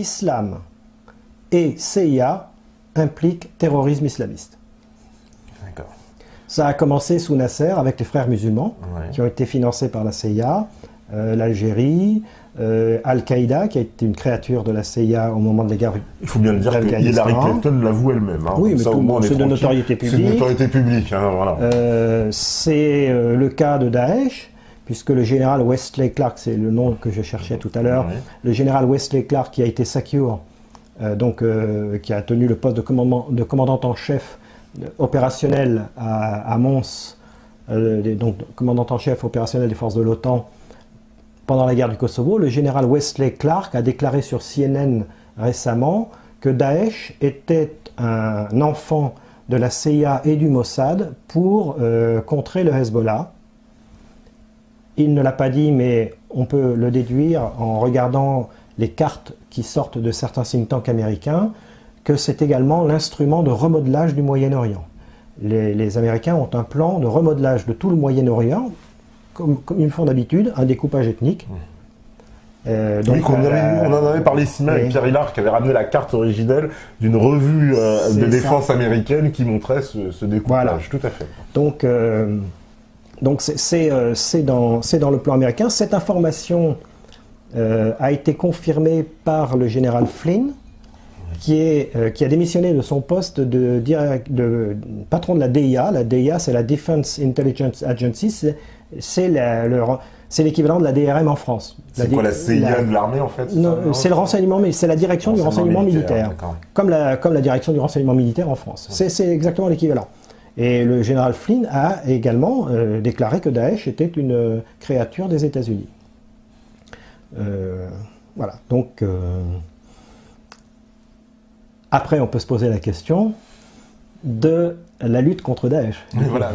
islam et CIA impliquent terrorisme islamiste. D'accord. Ça a commencé sous Nasser avec les frères musulmans, Ouais. qui ont été financés par la CIA, l'Algérie, Al-Qaïda, qui a été une créature de la CIA au moment des guerres. Il faut bien le dire que Hillary Clinton l'avoue elle-même. Hein. Oui, mais ça, au moins, c'est de notoriété publique. C'est de notoriété publique. Hein, voilà. C'est le cas de Daesh, puisque le général Wesley Clark, c'est le nom que je cherchais tout à l'heure, Ouais. le général Wesley Clark qui a été secure, qui a tenu le poste de commandant en chef opérationnel à Mons, donc commandant en chef opérationnel des forces de l'OTAN pendant la guerre du Kosovo. Le général Wesley Clark a déclaré sur CNN récemment que Daesh était un enfant de la CIA et du Mossad pour contrer le Hezbollah. Il ne l'a pas dit, mais on peut le déduire en regardant les cartes qui sortent de certains think tanks américains, que c'est également l'instrument de remodelage du Moyen-Orient. Les Américains ont un plan de remodelage de tout le Moyen-Orient, comme ils font d'habitude, un découpage ethnique. Oui, on en avait parlé ici même avec Pierre Hillard, qui avait ramené la carte originelle d'une revue de défense américaine qui montrait ce découpage. Voilà. Tout à fait. Donc c'est dans le plan américain. Cette information a été confirmée par le général Flynn, qui a démissionné de son poste de patron de la DIA. La DIA, c'est la Defense Intelligence Agency, c'est l'équivalent de la DRM en France. C'est quoi la CIA de l'armée en fait? C'est le renseignement, mais c'est la direction du renseignement militaire, comme la direction du renseignement militaire en France. Ouais. C'est exactement l'équivalent. Et le général Flynn a également déclaré que Daesh était une créature des États-Unis. Voilà. Donc après, on peut se poser la question de la lutte contre Daesh. Voilà.